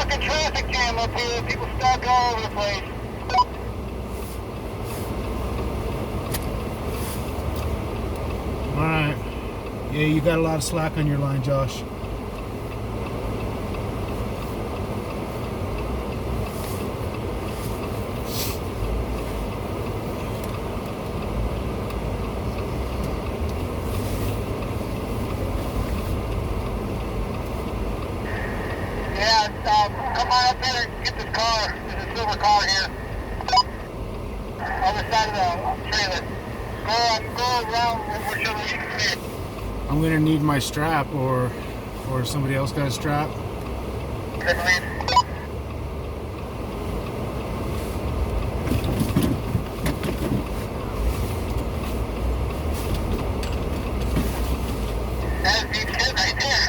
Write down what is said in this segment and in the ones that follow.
fucking traffic jam up here. People stuck all over the place. Alright. Yeah, you got a lot of slack on your line, Josh. Yeah, come on up here and get this car. There's a silver car here. Other side of the trailer. Go around whichever you can see. I'm gonna need my strap, or somebody else got a strap. I believe. That's deep shit right there.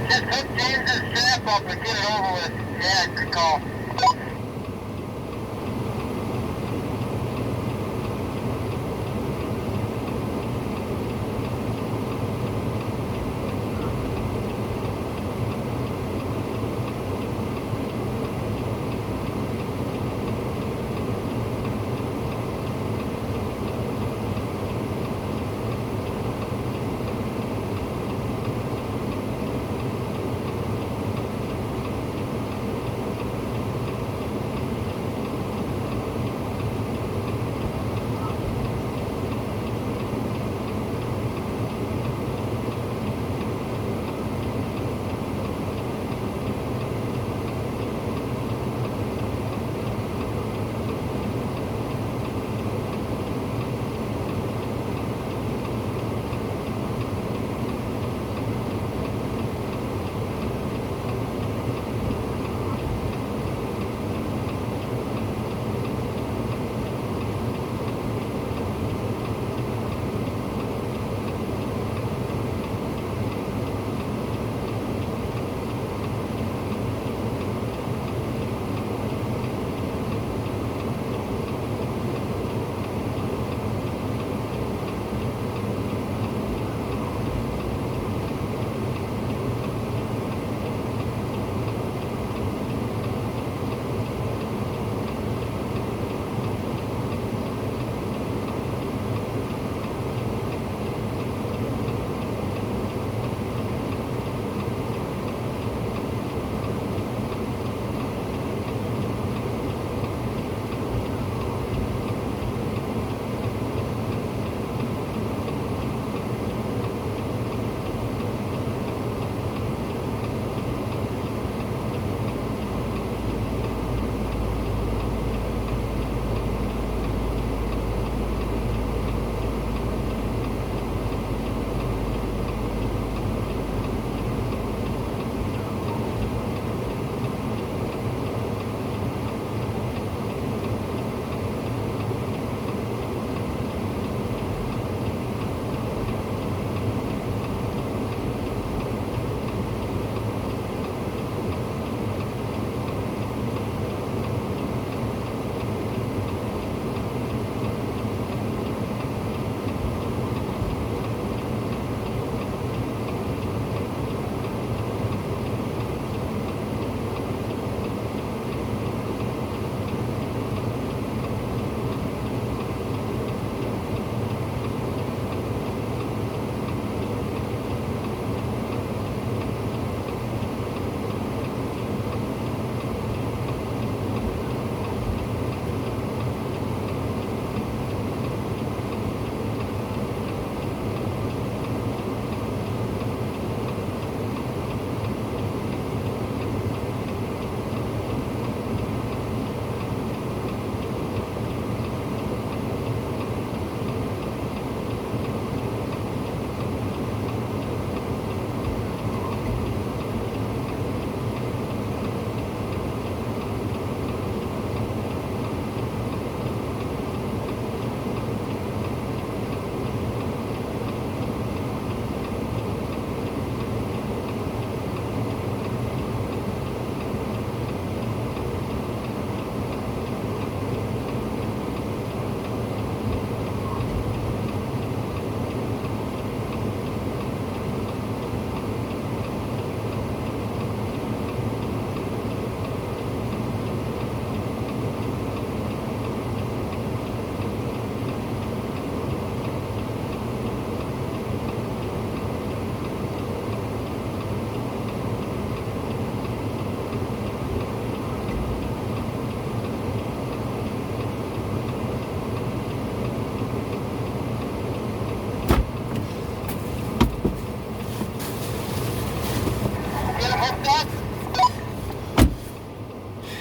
Just hook James's strap up and get it over with. Yeah, good call.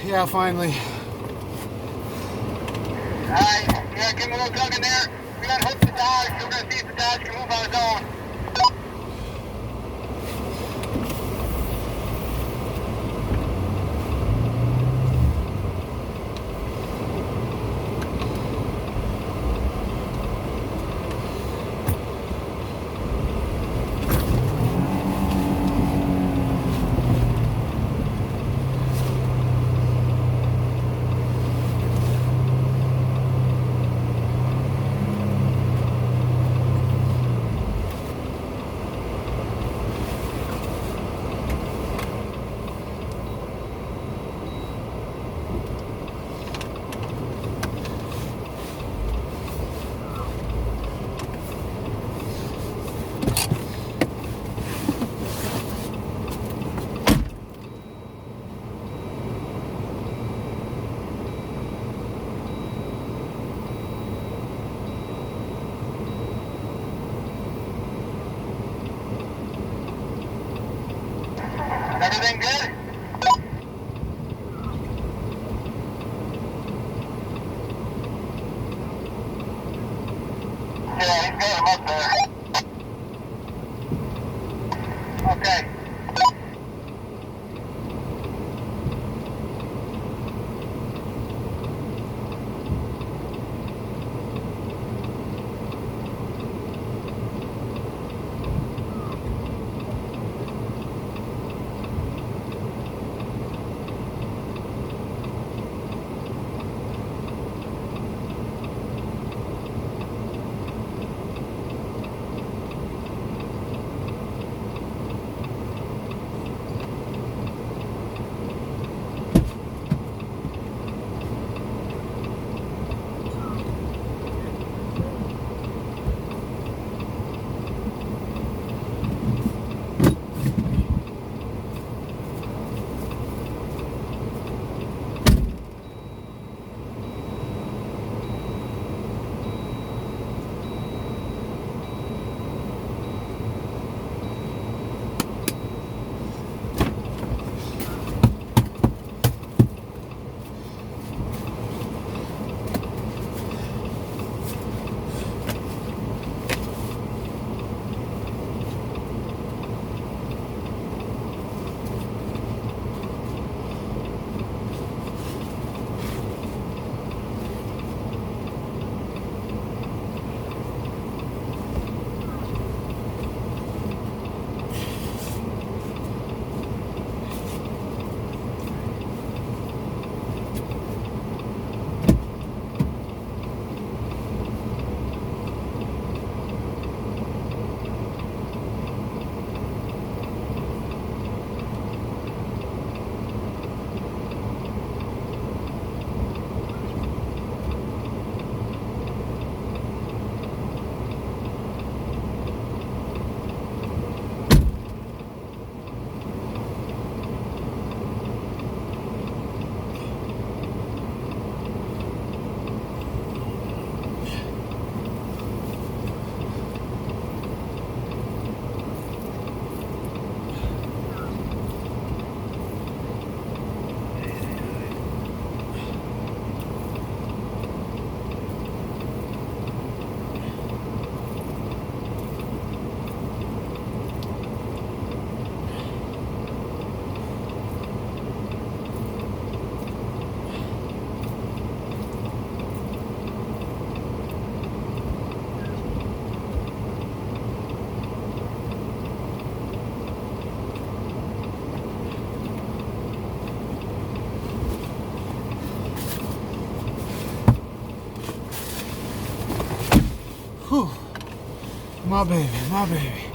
Yeah, finally. Alright, yeah, give him a little tug in there. We gotta hook the Dodge, so we're gonna see if the Dodge can move on its own. Everything good? Yeah, he's got him up there. Okay. Whew. My baby, my baby.